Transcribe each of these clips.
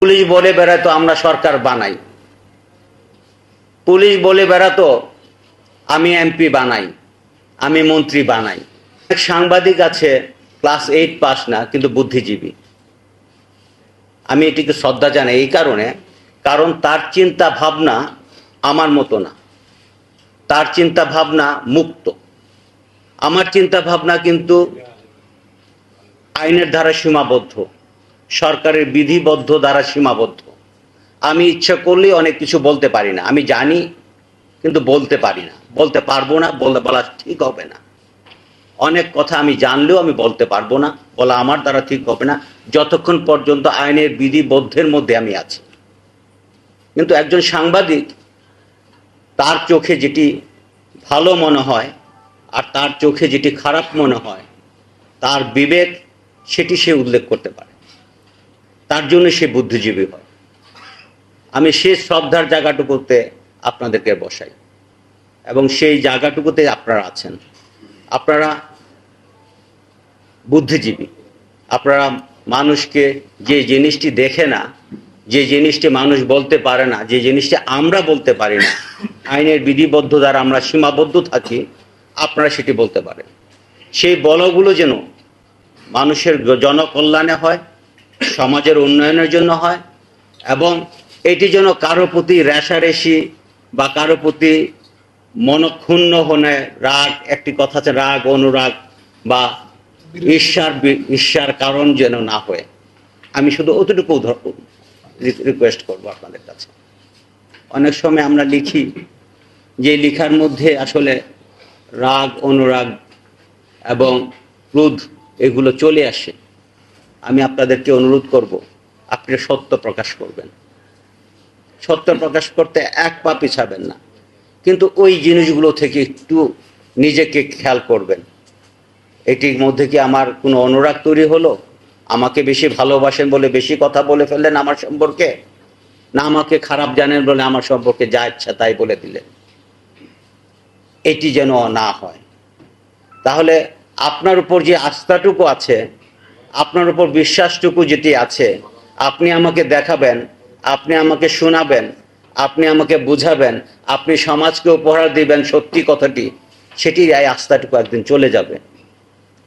Police বলে বেড়াতো আমরা সরকার বানাই, পুলিশ বলে বেড়াতো আমি এমপি বানাই, আমি মন্ত্রী বানাই। এক সাংবাদিক আছে ক্লাস 8 পাস না, কিন্তু বুদ্ধিজীবী। আমি এটিকে শ্রদ্ধা জানাই এই কারণে, কারণ তার চিন্তা ভাবনা আমার মতো না, তার চিন্তা ভাবনা মুক্ত। আমার চিন্তা ভাবনা কিন্তু আইনের দ্বারা সীমাবদ্ধ, সরকারের বিধিবদ্ধ দ্বারা সীমাবদ্ধ। আমি ইচ্ছা করলেই অনেক কিছু বলতে পারি না, আমি জানি কিন্তু বলতে পারি না, বলতে পারবো না, বলা ঠিক হবে না। অনেক কথা আমি জানলেও আমি বলতে পারবো না, বলা আমার দ্বারা ঠিক হবে না, যতক্ষণ পর্যন্ত আইনের বিধিবদ্ধের মধ্যে আমি আছি। কিন্তু একজন সাংবাদিক তার চোখে যেটি ভালো মনে হয় আর তার চোখে যেটি খারাপ মনে হয়, তার বিবেক সেটি সে উল্লেখ করতে পারে, তার জন্য সে বুদ্ধিজীবী হয়। আমি সেই শ্রদ্ধার জায়গাটুকুতে আপনাদেরকে বসাই, এবং সেই জায়গাটুকুতে আপনারা আছেন। আপনারা বুদ্ধিজীবী, আপনারা মানুষকে যে জিনিসটি দেখে না, যে জিনিসটি মানুষ বলতে পারে না, যে জিনিসটি আমরা বলতে পারি না, আইনের বিধিবদ্ধ দ্বারা আমরা সীমাবদ্ধ থাকি, আপনারা সেটি বলতে পারেন। সেই বলগুলো যেন মানুষের জনকল্যাণে হয়, সমাজের উন্নয়নের জন্য হয়, এবং এটি যেন কারো প্রতি রেষারেষি বা কারো প্রতি মনক্ষুণ্ণ হনে রাগ, একটি কথা আছে রাগ অনুরাগ বা ঈর্ষার কারণ যেন না হয়। আমি শুধু অতটুকু রিকোয়েস্ট করবো আপনাদের কাছে। অনেক সময় আমরা লিখি, যে লেখার মধ্যে আসলে রাগ অনুরাগ এবং ক্রোধ এগুলো চলে আসে। আমি আপনাদেরকে অনুরোধ করব, আপনি সত্য প্রকাশ করবেন, সত্য প্রকাশ করতে এক পা পিছাবেন না, কিন্তু ওই জিনিসগুলো থেকে একটু নিজেকে খেয়াল করবেন। এটির মধ্যে কি আমার কোনো অনুরাগ তৈরি হলো? আমাকে বেশি ভালোবাসেন বলে বেশি কথা বলে ফেললেন আমার সম্পর্কে, না আমাকে খারাপ জানেন বলে আমার সম্পর্কে যা ইচ্ছা তাই বলে দিলেন? এটি যেন না হয়। তাহলে আপনার উপর যে আস্থাটুকু আছে, আপনার উপর বিশ্বাসটুকু যেটি আছে, আপনি আমাকে দেখাবেন, আপনি আমাকে শোনাবেন, আপনি আমাকে বুঝাবেন, আপনি সমাজকে উপহার দিবেন সত্যি কথাটি, সেটি এই আস্থাটুকু একদিন চলে যাবে।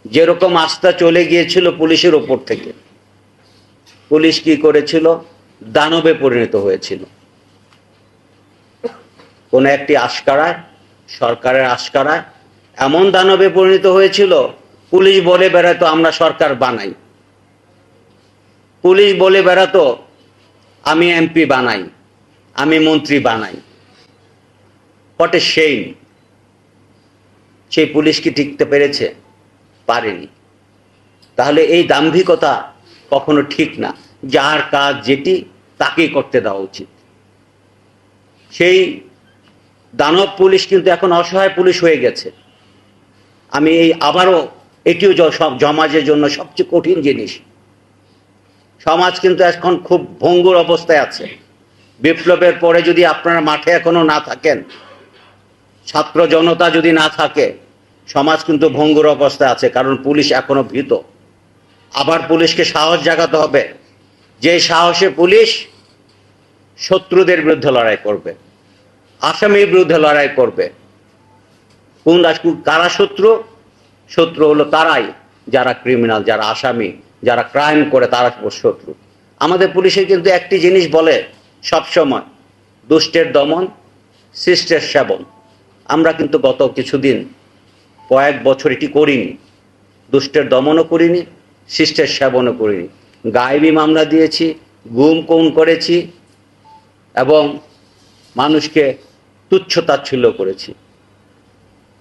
যেরকম আস্থা চলে গিয়েছিল পুলিশের ওপর থেকে, পুলিশ কি করেছিল? দানবে পরিণত হয়েছিল। কোন একটি আশকারায়, সরকারের আশকারায় এমন দানবে পরিণত হয়েছিল, পুলিশ বলে বেড়াতো আমরা সরকার বানাই, পুলিশ বলে বেড়াতো আমি এমপি বানাই, আমি মন্ত্রী বানাই। What a shame! সেই পুলিশ কি টিকতে পেরেছে? পারেনি। তাহলে এই দাম্ভিকতা কখনো ঠিক না। যার কাজ যেটি তাকেই করতে দেওয়া উচিত। সেই দানব পুলিশ কিন্তু এখন অসহায় পুলিশ হয়ে গেছে। আমি এই আবারও এটিও সমাজের জন্য সবচেয়ে কঠিন জিনিস। সমাজ কিন্তু এখন খুব ভঙ্গুর অবস্থায় আছে। বিপ্লবের পরে যদি আপনারা মাঠে এখনো না থাকেন, ছাত্র জনতা যদি না থাকে, সমাজ কিন্তু ভঙ্গুর অবস্থায় আছে। কারণ পুলিশ এখনো ভীত। আবার পুলিশকে সাহস জাগাতে হবে, যে সাহসে পুলিশ শত্রুদের বিরুদ্ধে লড়াই করবে, আসামির বিরুদ্ধে লড়াই করবে। কারা শত্রু? শত্রু হলো তারাই যারা ক্রিমিনাল, যারা আসামি, যারা ক্রাইম করে, তারা শত্রু। আমাদের পুলিশে কিন্তু একটি জিনিস বলে সবসময়, দুষ্টের দমন, শিষ্টের সেবন। আমরা কিন্তু গত কিছুদিন, কয়েক বছর এটি করিনি। দুষ্টের দমনও করিনি, শিষ্টের সেবনও করিনি। গায়েবী মামলা দিয়েছি, গুম খুন করেছি, এবং মানুষকে তুচ্ছ তাচ্ছিল্য করেছি।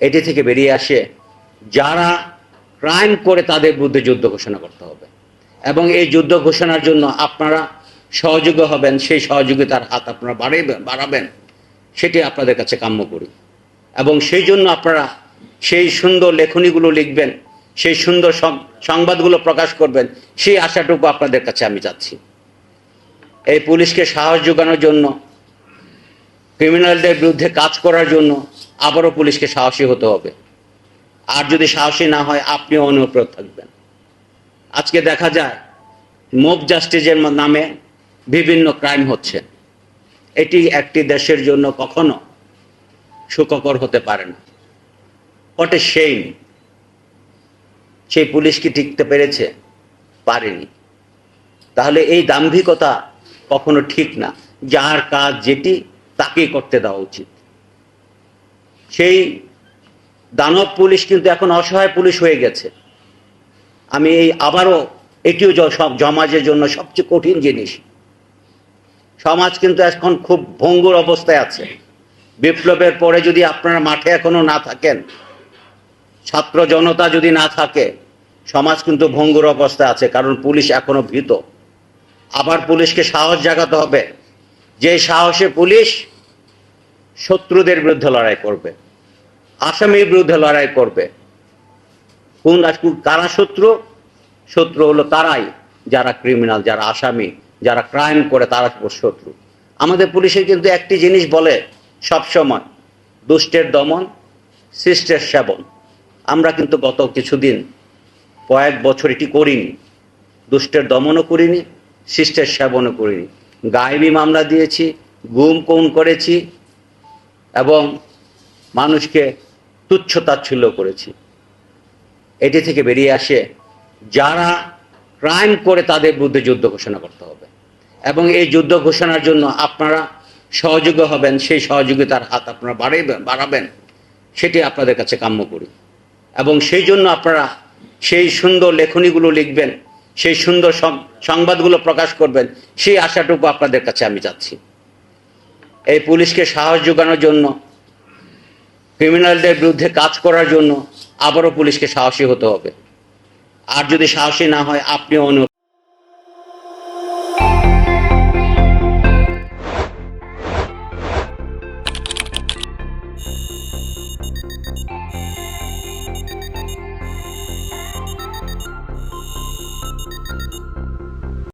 এটি থেকে বেরিয়ে আসে যারা ক্রাইম করে তাদের বিরুদ্ধে যুদ্ধ ঘোষণা করতে হবে, এবং এই যুদ্ধ ঘোষণার জন্য আপনারা সহযোগী হবেন। সেই সহযোগিতার হাত আপনারা বাড়াবেন, সেটি আপনাদের কাছে কাম্য করি। এবং সেই জন্য আপনারা সেই সুন্দর লেখনীগুলো লিখবেন, সেই সুন্দর সংবাদগুলো প্রকাশ করবেন, সেই আশাটুকু আপনাদের কাছে আমি চাচ্ছি। এই পুলিশকে সাহস যোগানোর জন্য, ক্রিমিনালদের বিরুদ্ধে কাজ করার জন্য আবারও পুলিশকে সাহসী হতে হবে। আর যদি সাহসী না হয়, আপনিও অনুপ্রত থাকবেন। আজকে দেখা যায় মব জাস্টিসের নামে বিভিন্ন ক্রাইম হচ্ছে। এটি একটি দেশের জন্য কখনো সুখকর হতে পারে না। What a shame! সেই পুলিশ কি টিকতে পেরেছে? পারেনি। তাহলে এই দাম্ভিকতা কখনো ঠিক না। যার কাজ যেটি তাকেই করতে দেওয়া উচিত। সেই দানব পুলিশ কিন্তু এখন অসহায় পুলিশ হয়ে গেছে। আমি আবারও এটিও সমাজের জন্য সবচেয়ে কঠিন জিনিস। সমাজ কিন্তু এখন খুব ভঙ্গুর অবস্থায় আছে। বিপ্লবের পরে যদি আপনারা মাঠে এখনো না থাকেন, ছাত্র জনতা যদি না থাকে, সমাজ কিন্তু ভঙ্গুর অবস্থায় আছে। কারণ পুলিশ এখনো ভীত। আবার পুলিশকে সাহস জাগাতে হবে, যে সাহসে পুলিশ শত্রুদের বিরুদ্ধে লড়াই করবে, আসামির বিরুদ্ধে লড়াই করবে। কারা শত্রু? শত্রু হলো তারাই যারা ক্রিমিনাল, যারা আসামি, যারা ক্রাইম করে, তারা শত্রু। আমাদের পুলিশের কিন্তু একটি জিনিস বলে সব সময়, দুষ্টের দমন, শিষ্টের সেবন। আমরা কিন্তু গত কিছুদিন, কয়েক বছর এটি করিনি। দুষ্টের দমনও করিনি, শিষ্টের সেবনও করিনি। গায়েবী মামলা দিয়েছি, গুম খুন করেছি এবং মানুষকে তুচ্ছ তাচ্ছিল্য করেছি। এটি থেকে বেরিয়ে আসে যারা ক্রাইম করে তাদের বিরুদ্ধে যুদ্ধ ঘোষণা করতে হবে, এবং এই যুদ্ধ ঘোষণার জন্য আপনারা সহযোগী হবেন। সেই সহযোগিতার হাত আপনারা বাড়াবেন, সেটি আপনাদের কাছে কাম্য করি। এবং সেই জন্য আপনারা সেই সুন্দর লেখনীগুলো লিখবেন, সেই সুন্দর সংবাদগুলো প্রকাশ করবেন, সেই আশাটুকু আপনাদের কাছে আমি চাচ্ছি। এই পুলিশকে সাহস যোগানোর জন্য, ক্রিমিনালদের বিরুদ্ধে কাজ করার জন্য আবারও পুলিশকে সাহসী হতে হবে। আর যদি সাহসী না হয়, আপনিও